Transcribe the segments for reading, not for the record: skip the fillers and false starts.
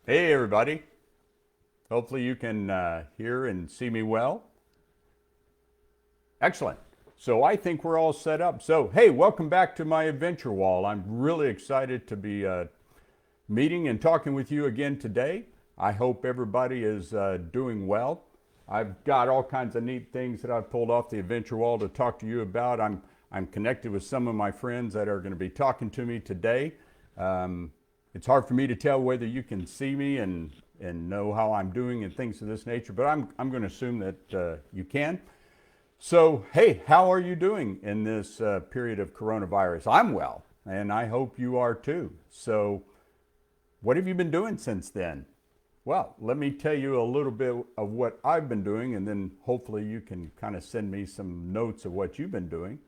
Hey everybody, hopefully you can hear and see me well. Excellent. So I think we're all set up. So hey, welcome back to my adventure wall. I'm really excited to be meeting and talking with you again today. I hope everybody is doing well. I've got all kinds of neat things that I've pulled off the adventure wall to talk to you about. I'm connected with some of my friends that are going to be talking to me today. Um, it's hard for me to tell whether you can see me and know how I'm doing and things of this nature, but I'm going to assume that you can. So, hey, how are you doing in this period of coronavirus? I'm well, and I hope you are too. So, what have you been doing since then? Well, let me tell you a little bit of what I've been doing, and then hopefully you can kind of send me some notes of what you've been doing.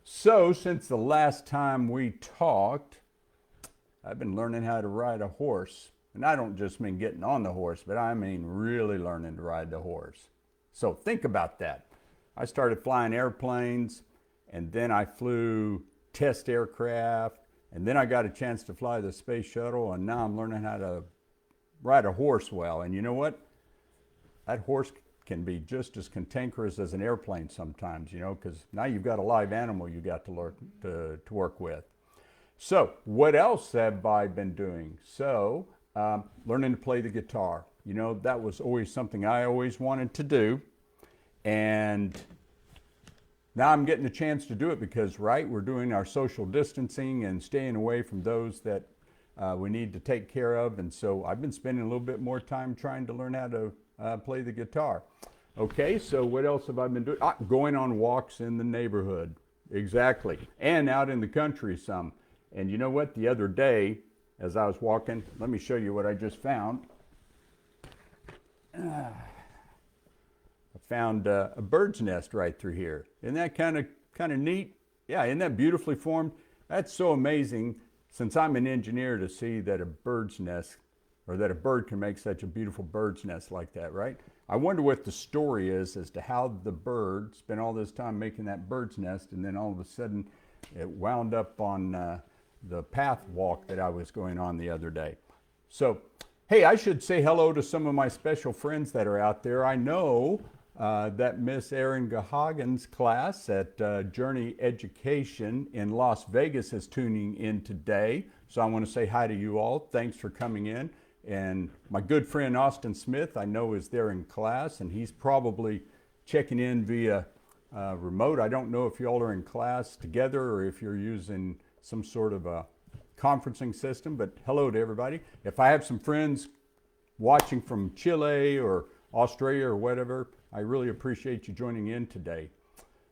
So, since the last time we talked, I've been learning how to ride a horse. And I don't just mean getting on the horse, but I mean really learning to ride the horse. So, think about that. I started flying airplanes, and then I flew test aircraft, and then I got a chance to fly the space shuttle, and now I'm learning how to ride a horse well. And you know what? That horse can be just as cantankerous as an airplane sometimes, because now you've got a live animal you got to learn to work with. So, what else have I been doing? So, learning to play the guitar. That was always something I always wanted to do. And now I'm getting a chance to do it because, right, we're doing our social distancing and staying away from those that we need to take care of. And so I've been spending a little bit more time trying to learn how to play the guitar. Okay, so what else have I been doing? Going on walks in the neighborhood. Exactly. And out in the country some. And you know what? The other day, as I was walking, let me show you what I just found. I found a bird's nest right through here. Isn't that kind of neat? Yeah, isn't that beautifully formed? That's so amazing since I'm an engineer to see that a bird's nest or that a bird can make such a beautiful bird's nest like that, right? I wonder what the story is as to how the bird spent all this time making that bird's nest and then all of a sudden it wound up on the path walk that I was going on the other day. So, hey, I should say hello to some of my special friends that are out there. I know that Miss Erin Gahagan's class at Journey Education in Las Vegas is tuning in today. So I want to say hi to you all. Thanks for coming in. And my good friend Austin Smith, I know, is there in class, and he's probably checking in via remote. I don't know if y'all are in class together or if you're using some sort of a conferencing system, but hello to everybody. If I have some friends watching from Chile or Australia or whatever, I really appreciate you joining in today.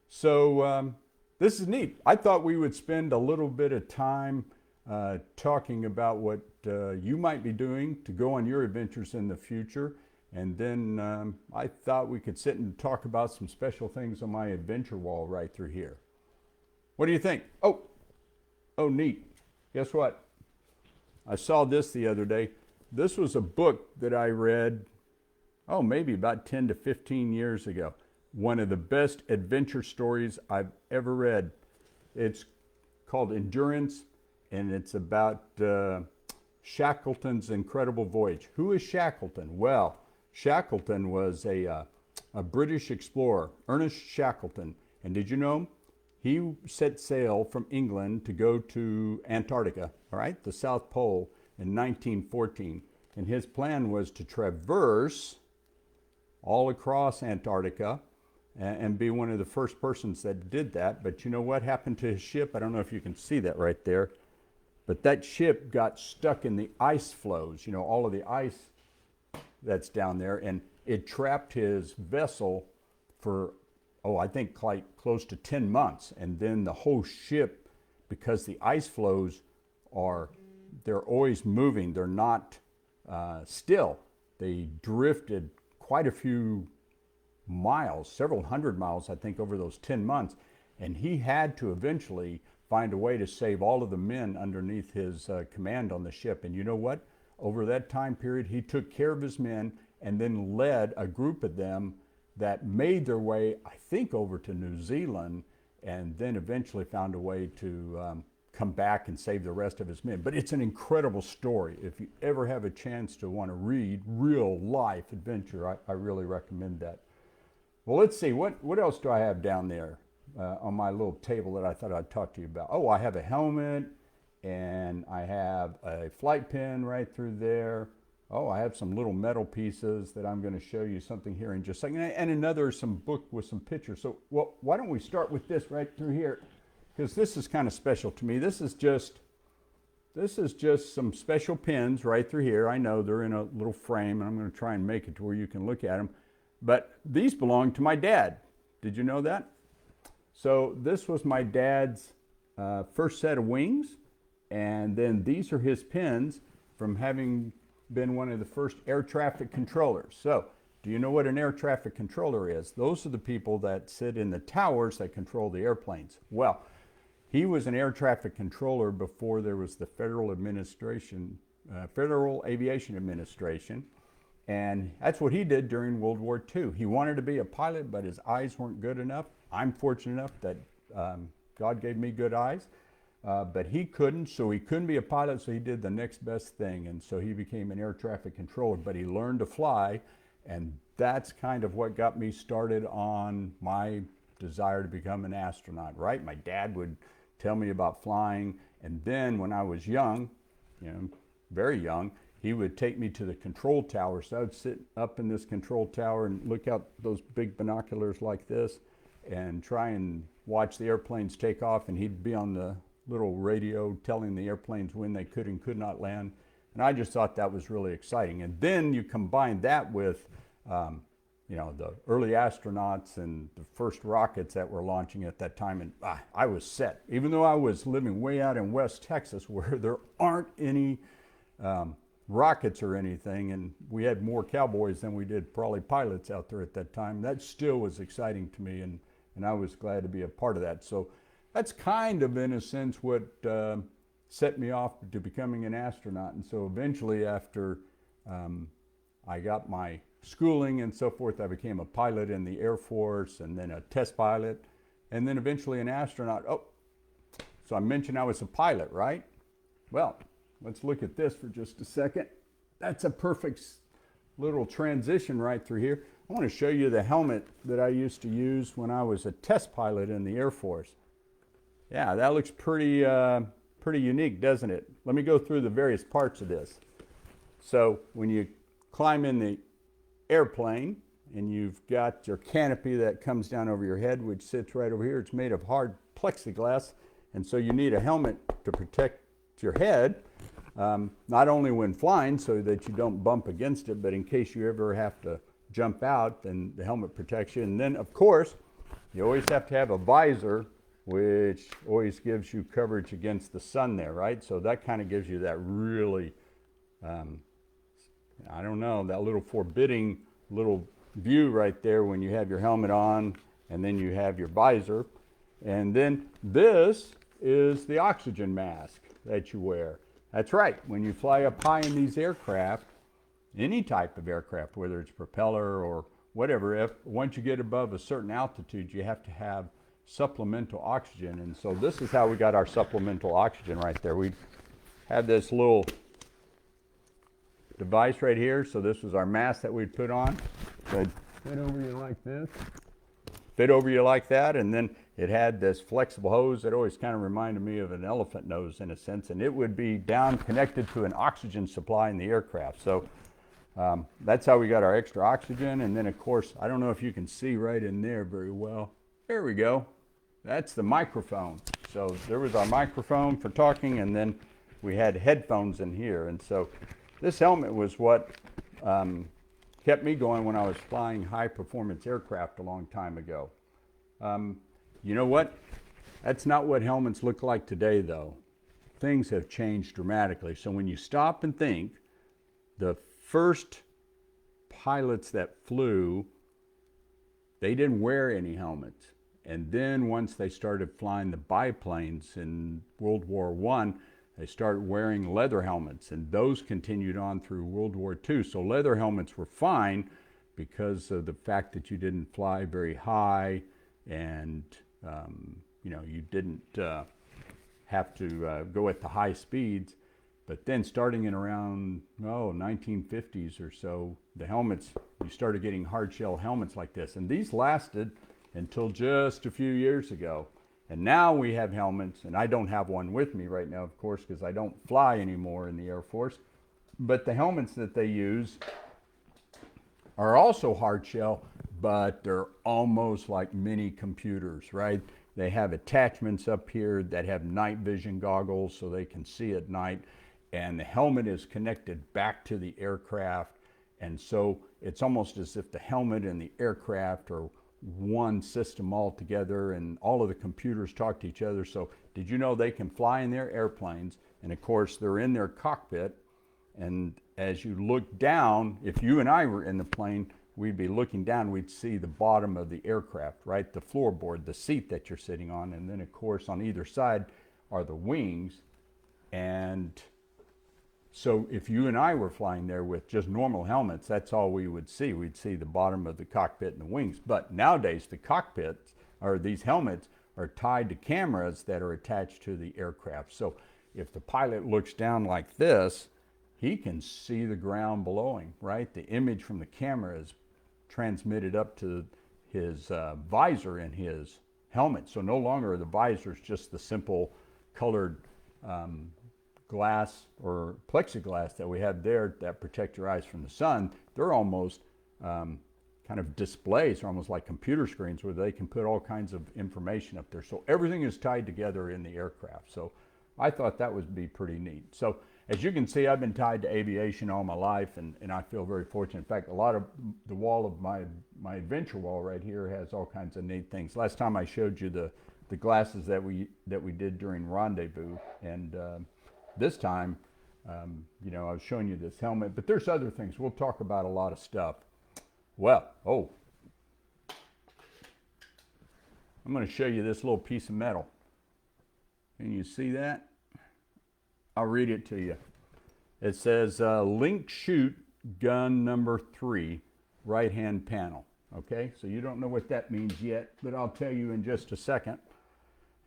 So this is neat. I thought we would spend a little bit of time talking about what you might be doing to go on your adventures in the future. And then I thought we could sit and talk about some special things on my adventure wall right through here. What do you think? Oh, neat. Guess what? I saw this the other day. This was a book that I read, maybe about 10 to 15 years ago. One of the best adventure stories I've ever read. It's called Endurance, and it's about Shackleton's incredible voyage. Who is Shackleton? Well, Shackleton was a British explorer, Ernest Shackleton. And did you know he set sail from England to go to Antarctica, all right, the South Pole, in 1914. And his plan was to traverse all across Antarctica and be one of the first persons that did that. But you know what happened to his ship? I don't know if you can see that right there. But that ship got stuck in the ice floes, all of the ice that's down there. And it trapped his vessel for, I think like close to 10 months. And then the whole ship, because the ice floes they're always moving. They're not still. They drifted quite a few miles, several hundred miles, I think, over those 10 months. And he had to eventually find a way to save all of the men underneath his command on the ship. And you know what? Over that time period, he took care of his men and then led a group of them that made their way, I think, over to New Zealand, and then eventually found a way to come back and save the rest of his men. But it's an incredible story. If you ever have a chance to want to read real life adventure, I really recommend that. Well, let's see, what else do I have down there on my little table that I thought I'd talk to you about? Oh, I have a helmet, and I have a flight pen right through there. Oh, I have some little metal pieces that I'm going to show you something here in just a second, and some book with some pictures. So, well, why don't we start with this right through here? Because this is kind of special to me. This is just some special pins right through here. I know they're in a little frame, and I'm going to try and make it to where you can look at them. But these belong to my dad. Did you know that? So this was my dad's first set of wings, and then these are his pins from having been one of the first air traffic controllers. So do you know what an air traffic controller is? Those are the people that sit in the towers that control the airplanes. Well, he was an air traffic controller before there was the Federal Aviation Administration. And that's what he did during World War II. He wanted to be a pilot, but his eyes weren't good enough. I'm fortunate enough that God gave me good eyes, but he couldn't, so he couldn't be a pilot, so he did the next best thing, and so he became an air traffic controller, but he learned to fly, and that's kind of what got me started on my desire to become an astronaut, right? My dad would tell me about flying, and then when I was young, very young, he would take me to the control tower. So I would sit up in this control tower and look out those big binoculars like this and try and watch the airplanes take off, and he'd be on the little radio telling the airplanes when they could and could not land. And I just thought that was really exciting. And then you combine that with the early astronauts and the first rockets that were launching at that time, and I was set. Even though I was living way out in West Texas where there aren't any rockets or anything, and we had more cowboys than we did probably pilots out there at that time, that still was exciting to me, and I was glad to be a part of that. So that's kind of, in a sense, what set me off to becoming an astronaut. And so eventually, after I got my schooling and so forth, I became a pilot in the Air Force, and then a test pilot, and then eventually an astronaut. Oh, so I mentioned I was a pilot, right? Well, let's look at this for just a second. That's a perfect little transition right through here. I want to show you the helmet that I used to use when I was a test pilot in the Air Force. Yeah, that looks pretty unique, doesn't it? Let me go through the various parts of this. So when you climb in the airplane and you've got your canopy that comes down over your head, which sits right over here, it's made of hard plexiglass, and so you need a helmet to protect your head, not only when flying so that you don't bump against it, but in case you ever have to jump out, then the helmet protects you. And then, of course, you always have to have a visor, which always gives you coverage against the sun there, right? So that kind of gives you that really, I don't know, that little forbidding little view right there when you have your helmet on and then you have your visor. And then this is the oxygen mask that you wear. That's right, when you fly up high in these aircraft, any type of aircraft, whether it's propeller or whatever, once you get above a certain altitude, you have to have supplemental oxygen. And so this is how we got our supplemental oxygen right there. We had this little device right here. So this was our mask that we'd put on. So it'd fit over you like this, fit over you like that, and then it had this flexible hose that always kind of reminded me of an elephant nose in a sense, and it would be down connected to an oxygen supply in the aircraft. So that's how we got our extra oxygen. And then, of course, I don't know if you can see right in there very well. There we go. That's the microphone. So there was our microphone for talking, and then we had headphones in here. And so this helmet was what kept me going when I was flying high-performance aircraft a long time ago. You know what? That's not what helmets look like today, though. Things have changed dramatically. So when you stop and think, the first pilots that flew, they didn't wear any helmets. And then once they started flying the biplanes in World War I, they started wearing leather helmets, and those continued on through World War II. So leather helmets were fine because of the fact that you didn't fly very high, and you didn't have to go at the high speeds. But then starting in around 1950s or so, the helmets, you started getting hard shell helmets like this. And these lasted until just a few years ago. And now we have helmets, and I don't have one with me right now, of course, because I don't fly anymore in the Air Force. But the helmets that they use are also hard shell, but they're almost like mini computers, right? They have attachments up here that have night vision goggles so they can see at night. And the helmet is connected back to the aircraft. And so it's almost as if the helmet and the aircraft are one system altogether, and all of the computers talk to each other. So did you know they can fly in their airplanes? And of course, they're in their cockpit. And as you look down, if you and I were in the plane, we'd be looking down, we'd see the bottom of the aircraft, right? The floorboard, the seat that you're sitting on. And then of course, on either side are the wings. And so if you and I were flying there with just normal helmets, that's all we would see. We'd see the bottom of the cockpit and the wings. But nowadays, the cockpits, or these helmets, are tied to cameras that are attached to the aircraft. So if the pilot looks down like this, he can see the ground below him, right? The image from the camera is transmitted up to his visor in his helmet. So no longer are the visors just the simple colored glass or plexiglass that we have there that protect your eyes from the sun. They're almost kind of displays, almost like computer screens, where they can put all kinds of information up there. So everything is tied together in the aircraft. So I thought that would be pretty neat. So as you can see, I've been tied to aviation all my life, and I feel very fortunate. In fact, a lot of the wall of my adventure wall right here has all kinds of neat things. Last time I showed you the glasses that we did during Rendezvous, and this time, I was showing you this helmet, but there's other things. We'll talk about a lot of stuff. Well, I'm going to show you this little piece of metal. Can you see that? I'll read it to you. It says, Link Shoot Gun number 3, right-hand panel. Okay, so you don't know what that means yet, but I'll tell you in just a second.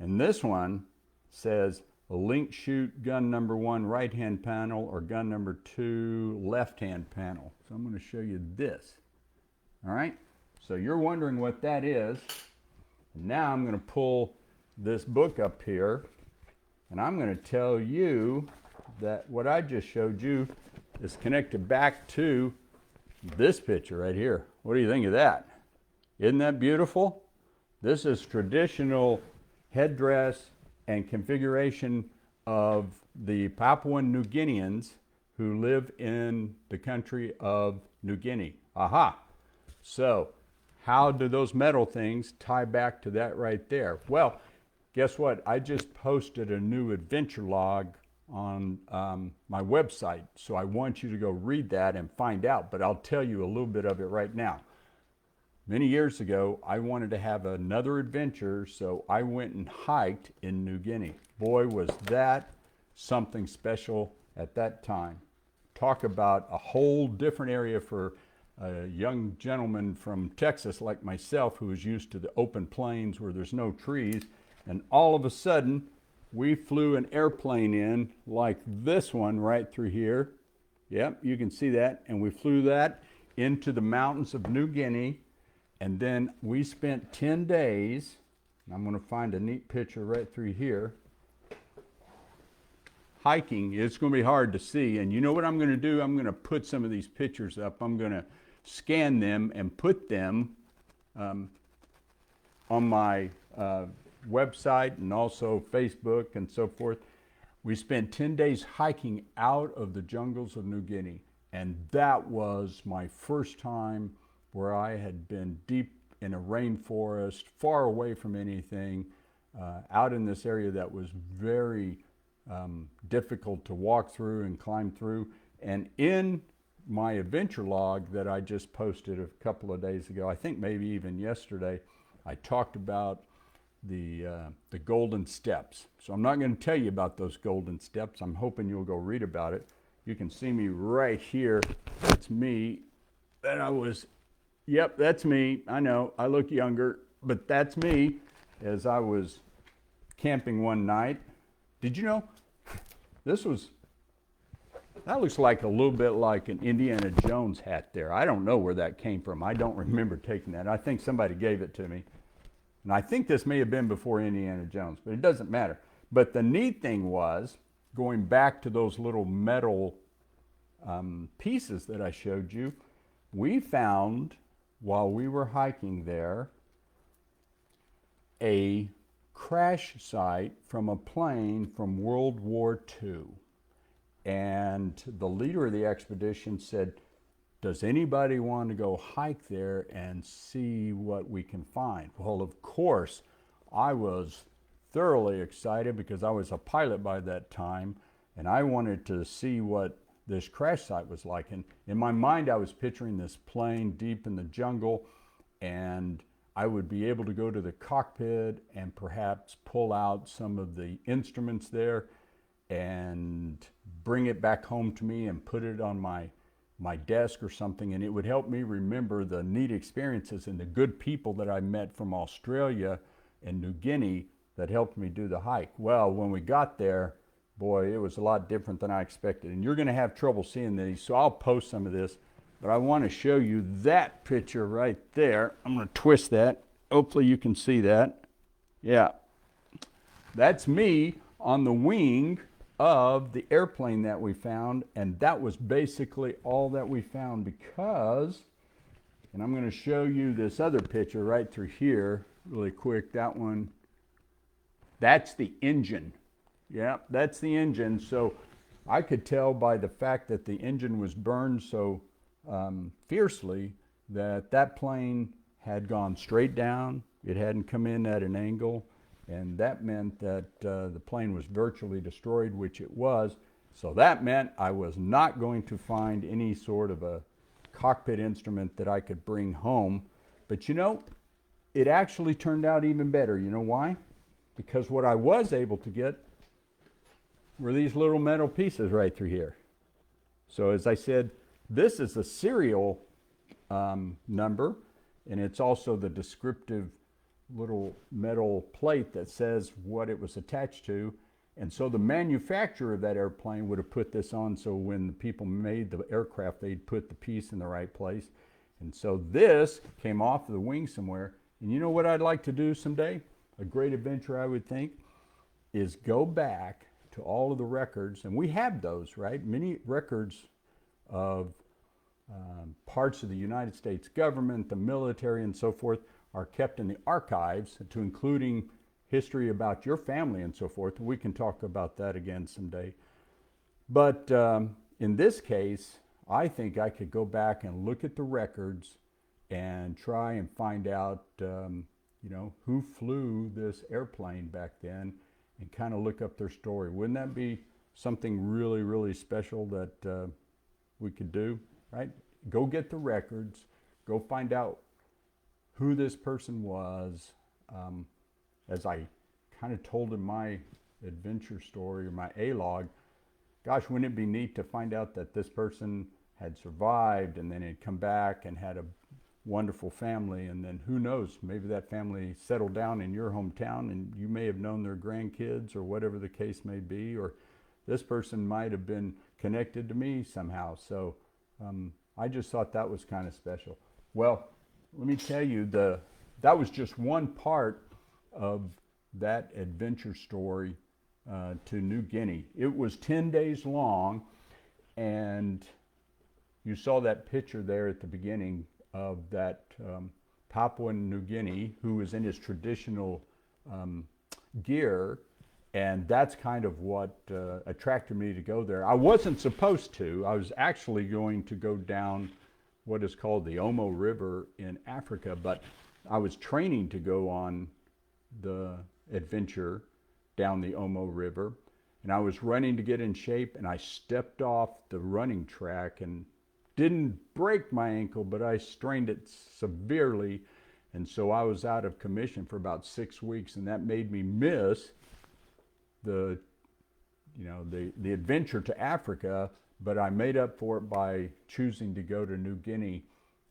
And this one says, Link Shoot Gun number 1, right-hand panel, or gun number 2, left-hand panel. So I'm going to show you this. All right, so you're wondering what that is. Now I'm going to pull this book up here, and I'm going to tell you that what I just showed you is connected back to this picture right here. What do you think of that? Isn't that beautiful? This is traditional headdress and configuration of the Papuan New Guineans who live in the country of New Guinea. Aha! So, how do those metal things tie back to that right there? Well, guess what? I just posted a new adventure log on my website, so I want you to go read that and find out, but I'll tell you a little bit of it right now. Many years ago, I wanted to have another adventure, so I went and hiked in New Guinea. Boy, was that something special at that time. Talk about a whole different area for a young gentleman from Texas like myself who is used to the open plains where there's no trees, and all of a sudden, we flew an airplane in like this one right through here. Yep, you can see that, and we flew that into the mountains of New Guinea. And then we spent 10 days, and I'm going to find a neat picture right through here, hiking. It's going to be hard to see. And you know what I'm going to do? I'm going to put some of these pictures up. I'm going to scan them and put them on my website and also Facebook and so forth. We spent 10 days hiking out of the jungles of New Guinea. And that was my first time where I had been deep in a rainforest, far away from anything, out in this area that was very difficult to walk through and climb through. And in my adventure log that I just posted a couple of days ago, I think maybe even yesterday, I talked about the golden steps. So I'm not going to tell you about those golden steps. I'm hoping you'll go read about it. You can see me right here. It's me. And I was, yep, that's me. I know, I look younger, but that's me as I was camping one night. Did you know this was, that looks like a little bit like an Indiana Jones hat there. I don't know where that came from. I don't remember taking that. I think somebody gave it to me. And I think this may have been before Indiana Jones, but it doesn't matter. But the neat thing was, going back to those little metal pieces that I showed you, we found, while we were hiking there, a crash site from a plane from World War II. And the leader of the expedition said, does anybody want to go hike there and see what we can find? Well, of course, I was thoroughly excited because I was a pilot by that time, and I wanted to see what this crash site was like. And in my mind, I was picturing this plane deep in the jungle, and I would be able to go to the cockpit and perhaps pull out some of the instruments there and bring it back home to me and put it on my desk or something, and it would help me remember the neat experiences and the good people that I met from Australia and New Guinea that helped me do the hike. Well, when we got there, boy, it was a lot different than I expected, and you're going to have trouble seeing these, so I'll post some of this, but I want to show you that picture right there. I'm going to twist that. Hopefully you can see that. Yeah, that's me on the wing of the airplane that we found, and that was basically all that we found because, and I'm going to show you this other picture right through here really quick. That one, that's the engine. Yeah, that's the engine. So I could tell by the fact that the engine was burned so fiercely that that plane had gone straight down. It hadn't come in at an angle. And that meant that the plane was virtually destroyed, which it was. So that meant I was not going to find any sort of a cockpit instrument that I could bring home. But you know, it actually turned out even better. You know why? Because what I was able to get were these little metal pieces right through here. So as I said, this is a serial number, and it's also the descriptive little metal plate that says what it was attached to. And so the manufacturer of that airplane would have put this on, so when the people made the aircraft, they'd put the piece in the right place. And so this came off the wing somewhere. And you know what I'd like to do someday? A great adventure, I would think, is go back to all of the records, and we have those, right? Many records of parts of the United States government, the military, and so forth are kept in the archives, to including history about your family and so forth. We can talk about that again someday. But in this case, I think I could go back and look at the records and try and find out, you know, who flew this airplane back then, and kind of look up their story. Wouldn't that be something really, really special that we could do, right? Go get the records, go find out who this person was. As I kind of told in my adventure story, or my A-log, gosh, wouldn't it be neat to find out that this person had survived and then had come back and had a wonderful family, and then who knows, maybe that family settled down in your hometown and you may have known their grandkids or whatever the case may be, or this person might have been connected to me somehow. So I just thought that was kind of special. Well, let me tell you, that was just one part of that adventure story to New Guinea. It was 10 days long, and you saw that picture there at the beginning of that Papuan New Guinea who was in his traditional gear, and that's kind of what attracted me to go there. I wasn't supposed to. I was actually going to go down what is called the Omo River in Africa, but I was training to go on the adventure down the Omo River, and I was running to get in shape, and I stepped off the running track and didn't break my ankle, but I strained it severely, and so I was out of commission for about 6 weeks, and that made me miss the adventure to Africa. But I made up for it by choosing to go to New Guinea,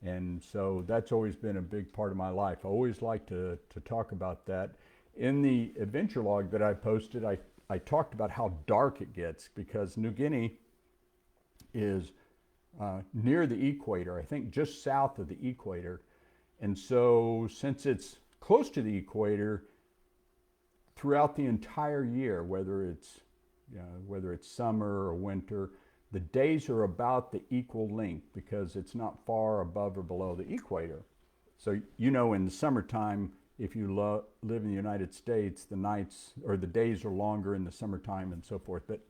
and so that's always been a big part of my life. I always like to talk about that. In the adventure log that I posted, I I talked about how dark it gets because New Guinea is near the equator, I think just south of the equator. And so since it's close to the equator, throughout the entire year, whether it's summer or winter, the days are about the equal length because it's not far above or below the equator. So, you know, in the summertime, if you live in the United States, the nights or the days are longer in the summertime and so forth. But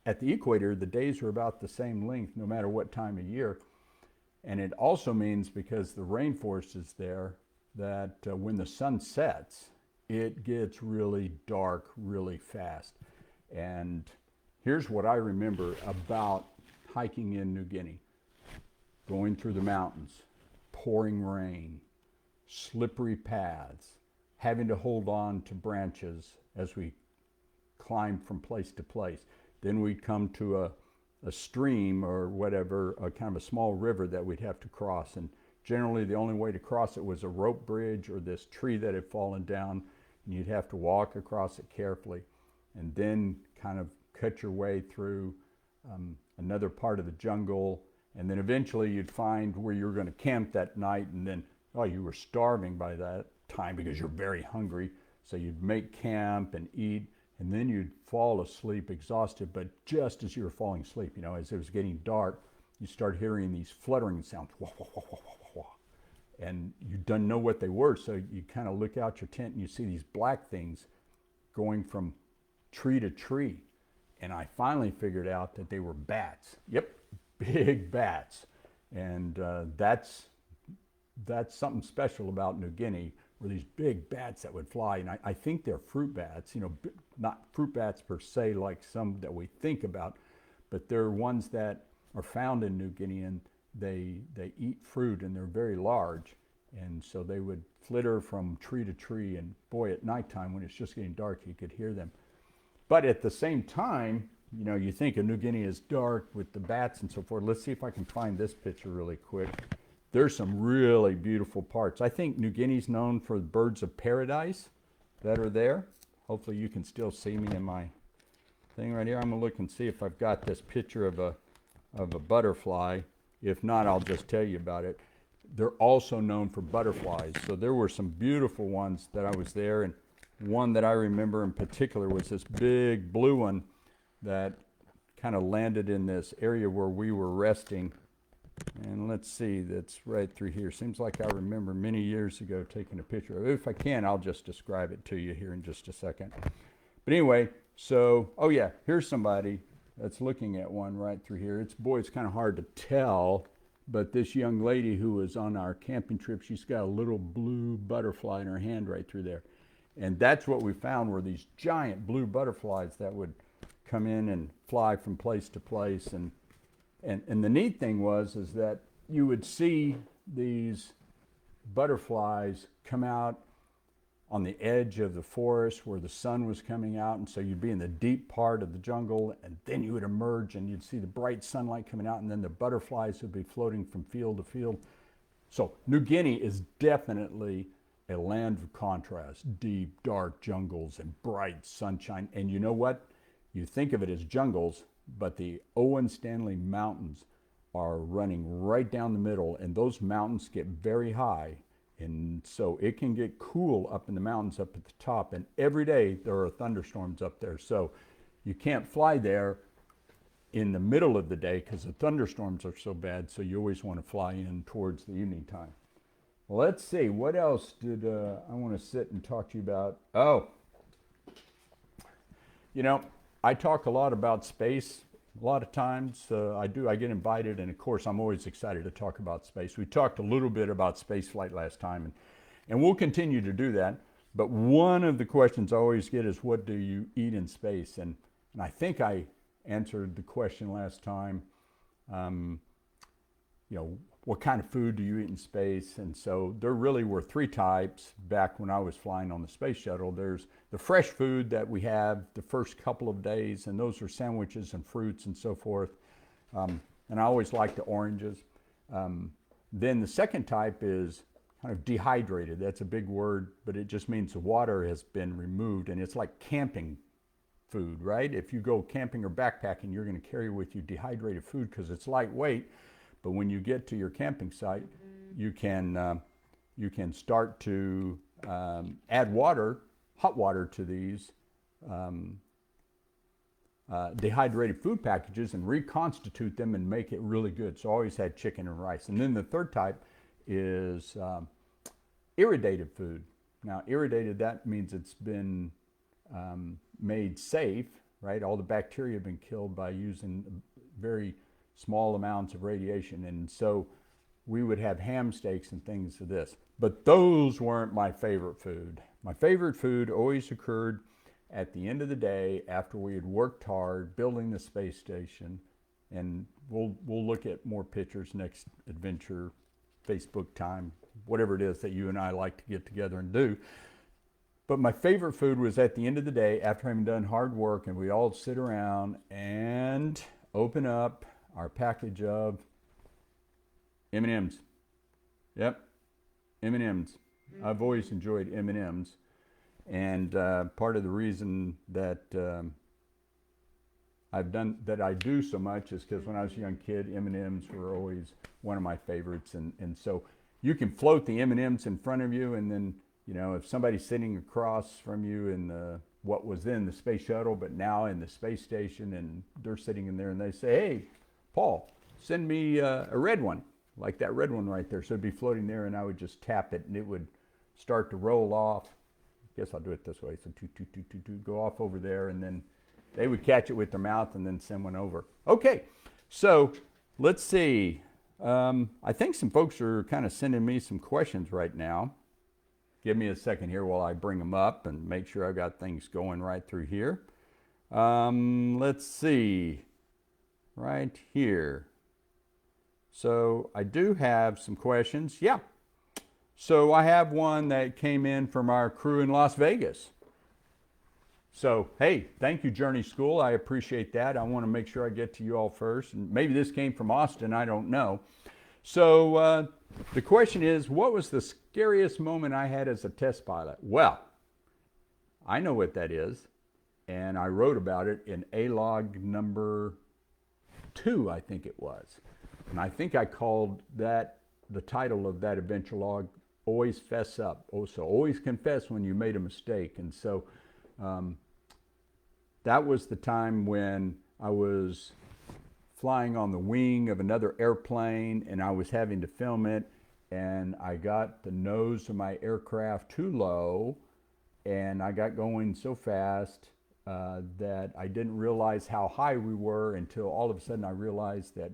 at the equator, the days are about the same length no matter what time of year. And it also means, because the rainforest is there, that when the sun sets, it gets really dark really fast. And here's what I remember about hiking in New Guinea. Going through the mountains, pouring rain, slippery paths, having to hold on to branches as we climbed from place to place. Then we'd come to a stream or whatever, a kind of a small river that we'd have to cross. And generally the only way to cross it was a rope bridge or this tree that had fallen down, and you'd have to walk across it carefully and then kind of cut your way through another part of the jungle. And then eventually you'd find where you were going to camp that night, and then, oh, you were starving by that time because you're very hungry. So you'd make camp and eat, and then you'd fall asleep exhausted. But just as you were falling asleep, you know, as it was getting dark, you start hearing these fluttering sounds, wah, wah, wah, wah, wah, wah. And you didn't know what they were. So you kind of look out your tent and you see these black things going from tree to tree. And I finally figured out that they were bats. Yep, big bats. And that's something special about New Guinea, were these big bats that would fly. And I think they're fruit bats, you know, not fruit bats per se like some that we think about, but they're ones that are found in New Guinea, and they eat fruit, and they're very large. And so they would flitter from tree to tree, and boy, at nighttime when it's just getting dark, you could hear them. But at the same time, you know, you think of New Guinea as dark with the bats and so forth. Let's see if I can find this picture really quick. There's some really beautiful parts. I think New Guinea's known for the birds of paradise that are there. Hopefully you can still see me in my thing right here. I'm gonna look and see if I've got this picture of a butterfly. If not, I'll just tell you about it. They're also known for butterflies. So there were some beautiful ones that I was there, and one that I remember in particular was this big blue one that kind of landed in this area where we were resting. And let's see, that's right through here. Seems like I remember many years ago taking a picture of it. If I can, I'll just describe it to you here in just a second. But anyway, so, oh yeah, here's somebody that's looking at one right through here. It's kind of hard to tell, but this young lady who was on our camping trip, she's got a little blue butterfly in her hand right through there. And that's what we found, were these giant blue butterflies that would come in and fly from place to place. And the neat thing is that you would see these butterflies come out on the edge of the forest where the sun was coming out, and so you'd be in the deep part of the jungle, and then you would emerge and you'd see the bright sunlight coming out, and then the butterflies would be floating from field to field. So New Guinea is definitely a land of contrast, deep, dark jungles and bright sunshine. And you know what? You think of it as jungles, but the Owen Stanley Mountains are running right down the middle, and those mountains get very high. And so it can get cool up in the mountains up at the top, and every day there are thunderstorms up there. So you can't fly there in the middle of the day because the thunderstorms are so bad, so you always want to fly in towards the evening time. Well, let's see, what else did I want to sit and talk to you about? Oh, you know, I talk a lot about space. A lot of times I get invited, and of course I'm always excited to talk about space. We talked a little bit about space flight last time, and we'll continue to do that. But one of the questions I always get is, what do you eat in space? And I think I answered the question last time. You know, what kind of food do you eat in space? And so there really were three types back when I was flying on the space shuttle. There's the fresh food that we have the first couple of days, and those are sandwiches and fruits and so forth. And I always like the oranges. Then the second type is kind of dehydrated. That's a big word, but it just means the water has been removed, and it's like camping food, right? If you go camping or backpacking, you're going to carry with you dehydrated food because it's lightweight. But when you get to your camping site, you can start to add water, hot water, to these dehydrated food packages and reconstitute them and make it really good. So I always had chicken and rice. And then the third type is irradiated food. Now, irradiated, that means it's been made safe, right? All the bacteria have been killed by using very small amounts of radiation. And so we would have ham steaks and things of this. But those weren't my favorite food. My favorite food always occurred at the end of the day after we had worked hard building the space station. And we'll look at more pictures next adventure, Facebook time, whatever it is that you and I like to get together and do. But my favorite food was at the end of the day after having done hard work, and we all sit around and open up our package of M&Ms. Yep, M&Ms. I've always enjoyed M&Ms. And part of the reason that I do so much is because when I was a young kid, M&Ms were always one of my favorites. And so you can float the M&Ms in front of you, and then, you know, if somebody's sitting across from you in what was then the space shuttle, but now in the space station, and they're sitting in there and they say, "Hey, Paul, send me a red one," like that red one right there. So it'd be floating there, and I would just tap it and it would start to roll off. I guess I'll do it this way. So go off over there, and then they would catch it with their mouth and then send one over. Okay, so let's see. I think some folks are kind of sending me some questions right now. Give me a second here while I bring them up and make sure I got things going right through here. Let's see. Right here. So I do have some questions. Yeah. So I have one that came in from our crew in Las Vegas. So, hey, thank you, Journey School. I appreciate that. I want to make sure I get to you all first. And maybe this came from Austin. I don't know. So the question is, what was the scariest moment I had as a test pilot? Well, I know what that is. And I wrote about it in A-log number 2, I think it was. And I think I called that, the title of that adventure log, Always Fess Up. So always confess when you made a mistake. And so that was the time when I was flying on the wing of another airplane, and I was having to film it, and I got the nose of my aircraft too low, and I got going so fast that I didn't realize how high we were until all of a sudden I realized that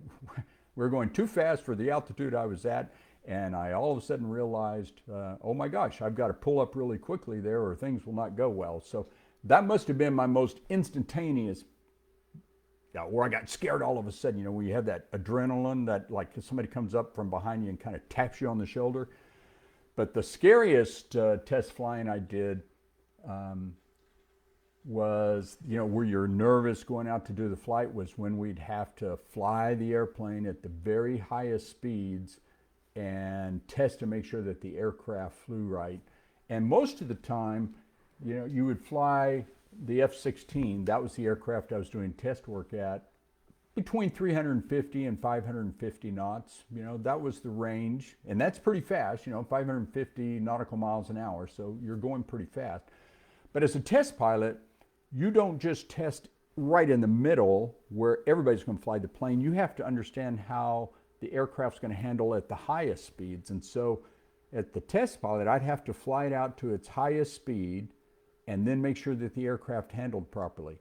we were going too fast for the altitude I was at. And I all of a sudden realized, oh my gosh, I've got to pull up really quickly there or things will not go well. So that must have been my most instantaneous, where I got scared all of a sudden, you know, when you have that adrenaline that like somebody comes up from behind you and kind of taps you on the shoulder. But the scariest test flying I did was, you know, where you're nervous going out to do the flight, was when we'd have to fly the airplane at the very highest speeds and test to make sure that the aircraft flew right. And most of the time, you know, you would fly the F-16, that was the aircraft I was doing test work at, between 350 and 550 knots. You know, that was the range, and that's pretty fast, you know, 550 nautical miles an hour, so you're going pretty fast. But as a test pilot, you don't just test right in the middle where everybody's going to fly the plane. You have to understand how the aircraft's going to handle at the highest speeds. And so at the test pilot, I'd have to fly it out to its highest speed and then make sure that the aircraft handled properly.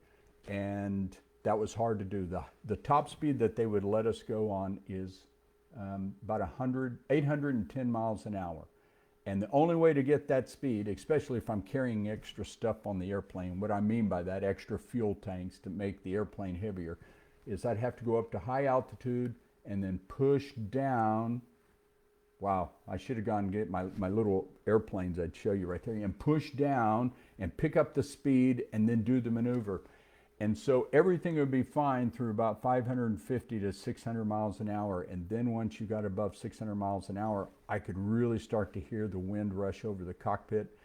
And that was hard to do. The top speed that they would let us go on is about 810 miles an hour. And the only way to get that speed, especially if I'm carrying extra stuff on the airplane, what I mean by that, extra fuel tanks to make the airplane heavier, is I'd have to go up to high altitude and then push down. Wow, I should have gone and get my little airplanes I'd show you right there, and push down and pick up the speed and then do the maneuver. And so everything would be fine through about 550 to 600 miles an hour. And then once you got above 600 miles an hour, I could really start to hear the wind rush over the cockpit.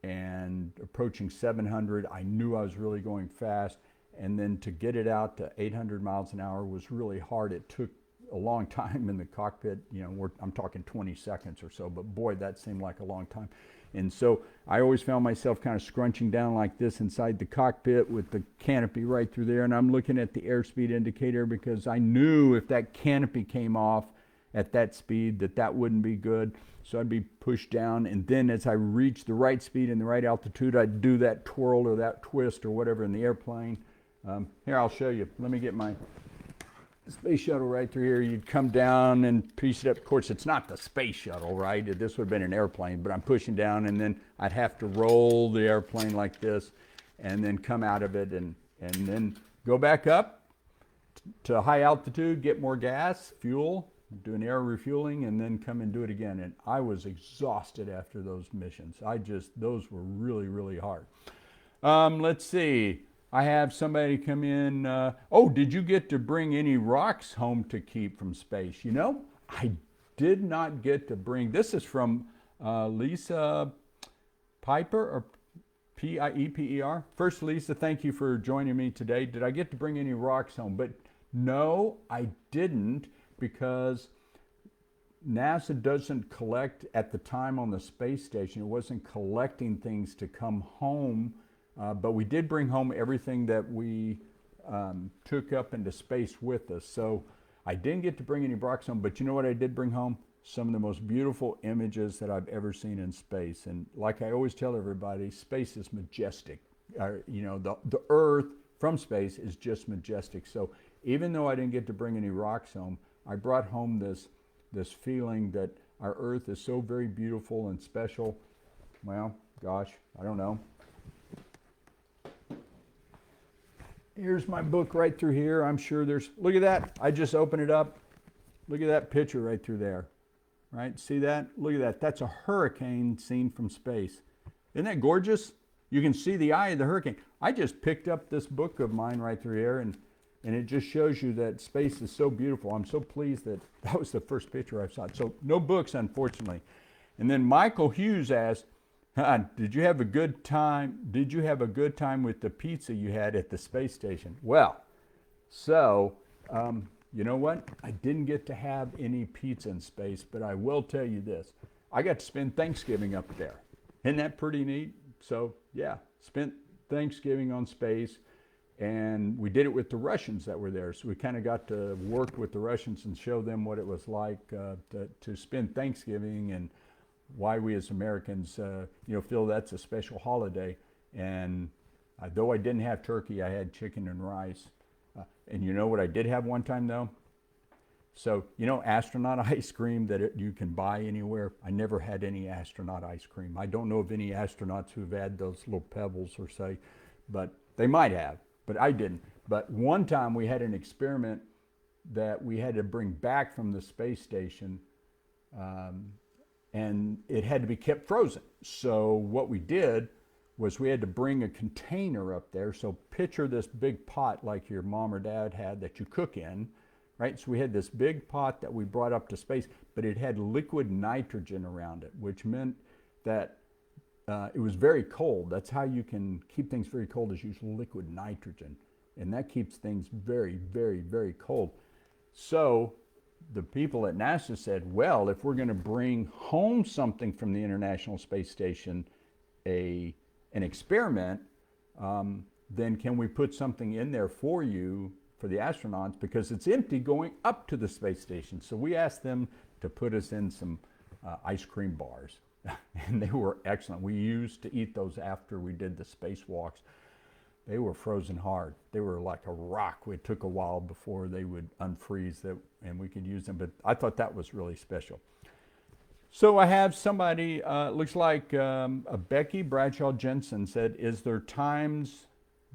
and approaching 700. I knew I was really going fast. And then to get it out to 800 miles an hour was really hard. It took a long time in the cockpit. You know, I'm talking 20 seconds or so, but boy, that seemed like a long time. And so I always found myself kind of scrunching down like this inside the cockpit with the canopy right through there. And I'm looking at the airspeed indicator because I knew if that canopy came off at that speed that wouldn't be good. So I'd be pushed down. And then as I reached the right speed and the right altitude, I'd do that twirl or that twist or whatever in the airplane. Here, I'll show you. Let me get my space shuttle right through here. You'd come down and piece it up. Of course, it's not the space shuttle, right? This would have been an airplane, but I'm pushing down, and then I'd have to roll the airplane like this and then come out of it and then go back up to high altitude, get more gas, fuel, do an air refueling, and then come and do it again. And I was exhausted after those missions. Those were really, really hard. Let's see. I have somebody come in. Oh, did you get to bring any rocks home to keep from space? You know, I did not get to bring. This is from Lisa Piper, or P-I-E-P-E-R. First, Lisa, thank you for joining me today. Did I get to bring any rocks home? But no, I didn't, because NASA doesn't collect at the time on the space station. It wasn't collecting things to come home. But we did bring home everything that we took up into space with us. So I didn't get to bring any rocks home, but you know what I did bring home? Some of the most beautiful images that I've ever seen in space. And like I always tell everybody, space is majestic. You know, the Earth from space is just majestic. So even though I didn't get to bring any rocks home, I brought home this feeling that our Earth is so very beautiful and special. Well, gosh, I don't know. Here's my book right through here. I'm sure look at that. I just opened it up. Look at that picture right through there. Right? See that? Look at that. That's a hurricane seen from space. Isn't that gorgeous? You can see the eye of the hurricane. I just picked up this book of mine right through here, and it just shows you that space is so beautiful. I'm so pleased that was the first picture I saw. So no books, unfortunately. And then Michael Hughes asked, did you have a good time? Did you have a good time with the pizza you had at the space station? Well, so you know what? I didn't get to have any pizza in space, but I will tell you this. I got to spend Thanksgiving up there. Isn't that pretty neat? So yeah, spent Thanksgiving on space, and we did it with the Russians that were there. So we kind of got to work with the Russians and show them what it was like to spend Thanksgiving, and why we as Americans, feel that's a special holiday. And though I didn't have turkey, I had chicken and rice. And you know what I did have one time, though? So, astronaut ice cream that you can buy anywhere. I never had any astronaut ice cream. I don't know of any astronauts who've had those little pebbles or say, but they might have, but I didn't. But one time we had an experiment that we had to bring back from the space station, and it had to be kept frozen. So what we did was we had to bring a container up there. So picture this big pot like your mom or dad had that you cook in, right? So we had this big pot that we brought up to space, but it had liquid nitrogen around it, which meant that it was very cold. That's how you can keep things very cold, is use liquid nitrogen. And that keeps things very, very, very cold. So the people at NASA said, well, if we're going to bring home something from the International Space Station, an experiment, then can we put something in there for you, for the astronauts, because it's empty going up to the space station. So we asked them to put us in some ice cream bars, and they were excellent. We used to eat those after we did the spacewalks. They were frozen hard. They were like a rock. It took a while before they would unfreeze them and we could use them, but I thought that was really special. So I have somebody, looks like Becky Bradshaw Jensen said, is there times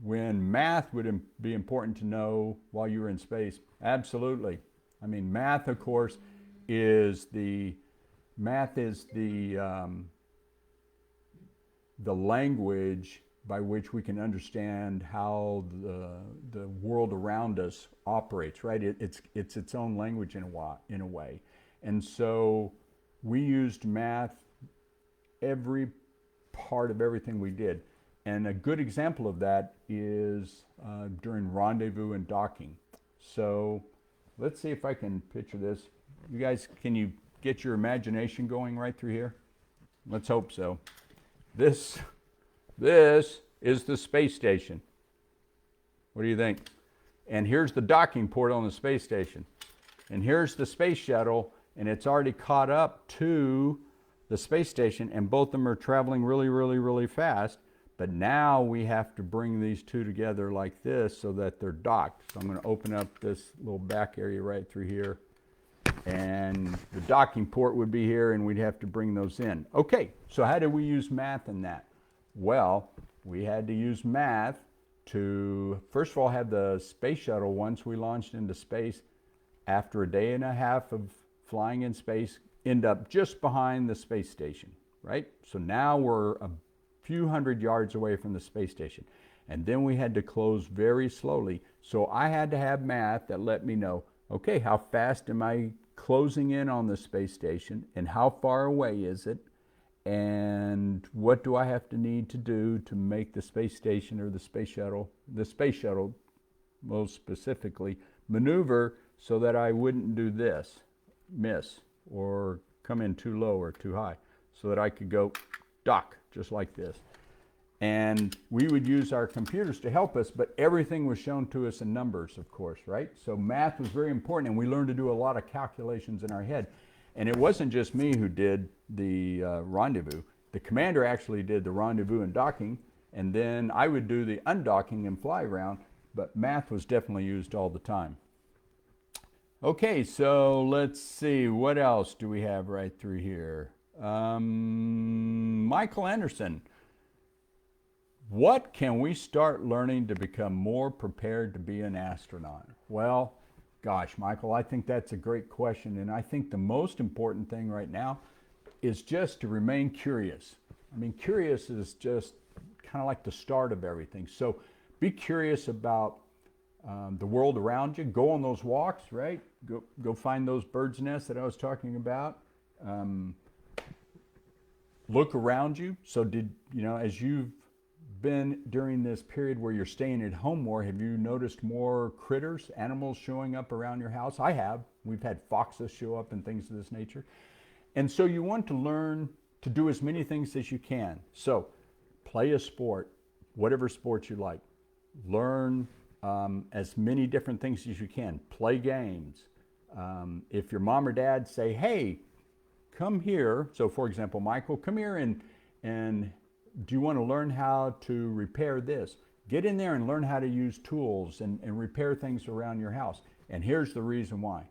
when math would be important to know while you were in space? Absolutely. I mean, math, of course, is the language by which we can understand how the world around us operates, right? It's its own language in a way. And so we used math every part of everything we did. And a good example of that is during rendezvous and docking. So let's see if I can picture this. You guys, can you get your imagination going right through here? Let's hope so. This is the space station. What do you think? And here's the docking port on the space station. And here's the space shuttle, and it's already caught up to the space station, and both of them are traveling really, really, really fast. But now we have to bring these two together like this so that they're docked. So I'm going to open up this little back area right through here. And the docking port would be here, and we'd have to bring those in. Okay, so how did we use math in that? Well, we had to use math to, first of all, have the space shuttle, once we launched into space, after a day and a half of flying in space, end up just behind the space station, right? So now we're a few hundred yards away from the space station. And then we had to close very slowly. So I had to have math that let me know, okay, how fast am I closing in on the space station, and how far away is it, and what do I have to need to do to make the space station or the space shuttle most specifically, maneuver so that I wouldn't do this, miss, or come in too low or too high, so that I could go dock just like this. And we would use our computers to help us, but everything was shown to us in numbers, of course, right? So math was very important, and we learned to do a lot of calculations in our head. And it wasn't just me who did the rendezvous. The commander actually did the rendezvous and docking, and then I would do the undocking and fly around, but math was definitely used all the time. Okay, so let's see, what else do we have right through here? Michael Anderson. What can we start learning to become more prepared to be an astronaut? Well, gosh, Michael, I think that's a great question. And I think the most important thing right now is just to remain curious. I mean, curious is just kind of like the start of everything. So be curious about the world around you. Go on those walks, right? Go find those birds' nests that I was talking about. Look around you. So as you've been during this period where you're staying at home more, have you noticed more critters, animals showing up around your house? I have. We've had foxes show up and things of this nature. And so you want to learn to do as many things as you can. So play a sport, whatever sport you like. Learn as many different things as you can. Play games. If your mom or dad say, hey, come here. So for example, Michael, come here and do you want to learn how to repair this? Get in there and learn how to use tools and repair things around your house. And here's the reason why.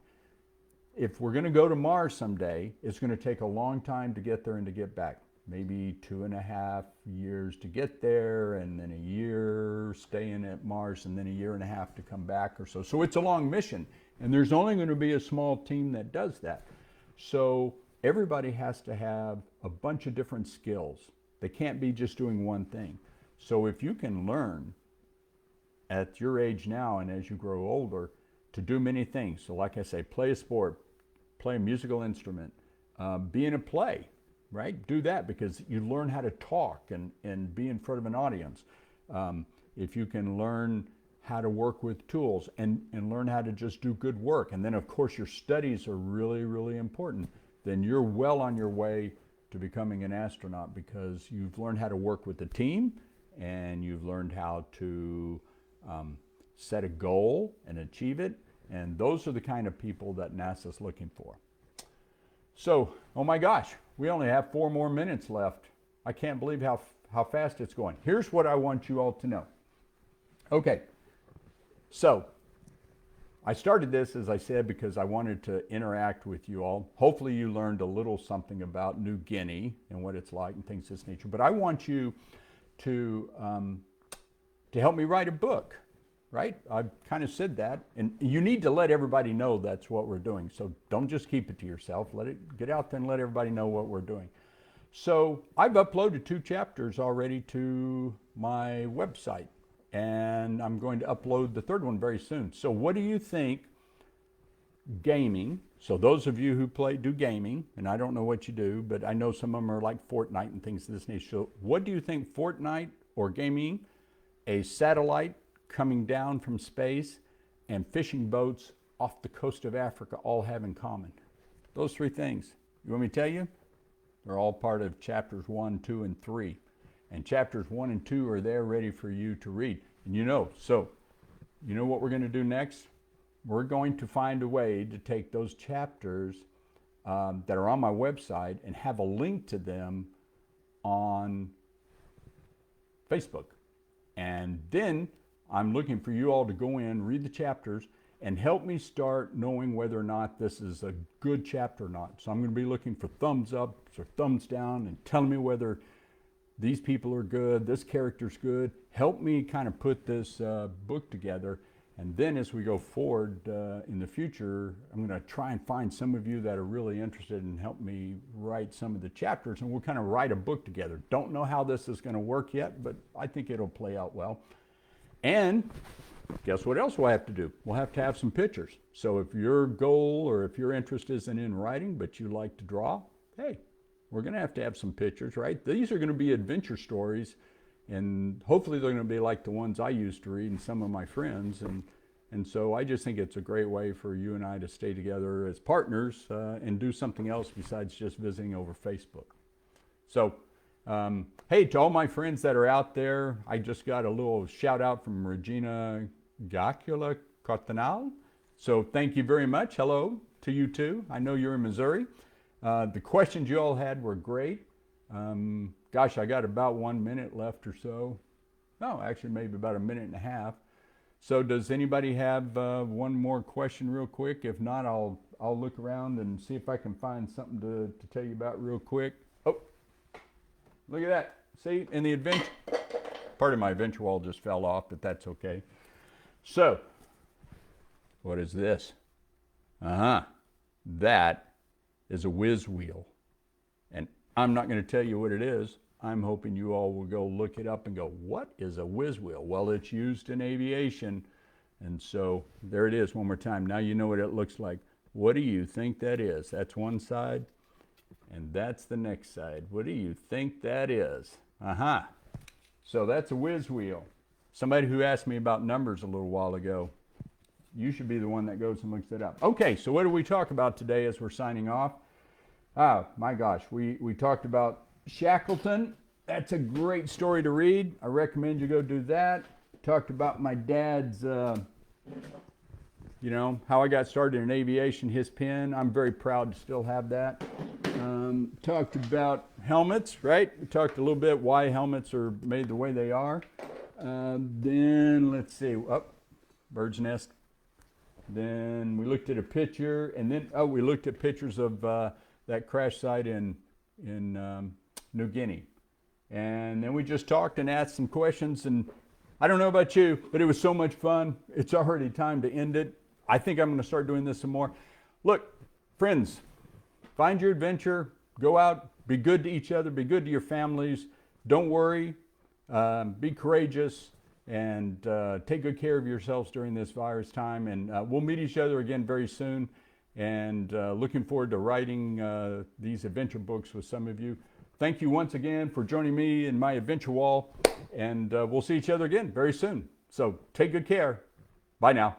If we're going to go to Mars someday, it's going to take a long time to get there and to get back. Maybe 2.5 years to get there, and then a year staying at Mars, and then 1.5 years to come back or so. So it's a long mission, and there's only going to be a small team that does that. So everybody has to have a bunch of different skills. They can't be just doing one thing. So if you can learn at your age now and as you grow older to do many things, so like I say, play a sport, play a musical instrument, be in a play, right? Do that because you learn how to talk and be in front of an audience. If you can learn how to work with tools and learn how to just do good work, and then of course your studies are really, really important, then you're well on your way to becoming an astronaut because you've learned how to work with a team and you've learned how to set a goal and achieve it. And those are the kind of people that NASA's looking for. So, oh my gosh, we only have 4 more minutes left. I can't believe how fast it's going. Here's what I want you all to know. Okay, so I started this, as I said, because I wanted to interact with you all. Hopefully you learned a little something about New Guinea and what it's like and things of this nature. But I want you to help me write a book, right? I've kind of said that. And you need to let everybody know that's what we're doing. So don't just keep it to yourself. Let it get out there and let everybody know what we're doing. So I've uploaded 2 chapters already to my website. And I'm going to upload the 3rd one very soon. So what do you think gaming, So those of you who do gaming, and I don't know what you do, but I know some of them are like Fortnite and things of this nature. So what do you think Fortnite or gaming, a satellite coming down from space, and fishing boats off the coast of Africa all have in common? Those three things. You want me to tell you? They're all part of chapters 1, 2, and 3. And chapters 1 and 2 are there ready for you to read. And you know what we're going to do next? We're going to find a way to take those chapters that are on my website and have a link to them on Facebook. And then I'm looking for you all to go in, read the chapters, and help me start knowing whether or not this is a good chapter or not. So I'm going to be looking for thumbs up or thumbs down and telling me whether these people are good, this character's good. Help me kind of put this book together. And then as we go forward in the future, I'm going to try and find some of you that are really interested and help me write some of the chapters, and we'll kind of write a book together. Don't know how this is going to work yet, but I think it'll play out well. And guess what else we'll have to do? We'll have to have some pictures. So if your goal or if your interest isn't in writing, but you like to draw, hey, we're going to have some pictures, right? These are going to be adventure stories. And hopefully they're going to be like the ones I used to read and some of my friends. And so I just think it's a great way for you and I to stay together as partners and do something else besides just visiting over Facebook. So, hey, to all my friends that are out there, I just got a little shout out from Regina Gacula Cotanal. So thank you very much. Hello to you too. I know you're in Missouri. The questions you all had were great. Gosh, I got about 1 minute left or so. No, actually maybe about a minute and a half. So does anybody have one more question real quick? If not, I'll look around and see if I can find something to tell you about real quick. Oh, look at that. See, in the adventure, part of my adventure wall just fell off, but that's okay. So, what is this? That is a whiz wheel. And I'm not going to tell you what it is. I'm hoping you all will go look it up and go, what is a whiz wheel? Well, it's used in aviation. And so there it is one more time. Now you know what it looks like. What do you think that is? That's one side, and that's the next side. What do you think that is? So that's a whiz wheel. Somebody who asked me about numbers a little while ago, you should be the one that goes and looks it up. Okay, so what do we talk about today as we're signing off? Oh, my gosh, we talked about Shackleton. That's a great story to read. I recommend you go do that. Talked about my dad's, how I got started in aviation, his pen. I'm very proud to still have that. Talked about helmets, right? We talked a little bit why helmets are made the way they are. Then let's see, bird's nest. Then we looked at a picture, and then we looked at pictures of that crash site in New Guinea. And then we just talked and asked some questions, and I don't know about you, but it was so much fun. It's already time to end it. I think I'm going to start doing this some more. Look, friends, find your adventure, go out, be good to each other, be good to your families. Don't worry, be courageous, and take good care of yourselves during this virus time. And we'll meet each other again very soon. And looking forward to writing these adventure books with some of you. Thank you once again for joining me in my adventure wall, and we'll see each other again very soon. So take good care. Bye now.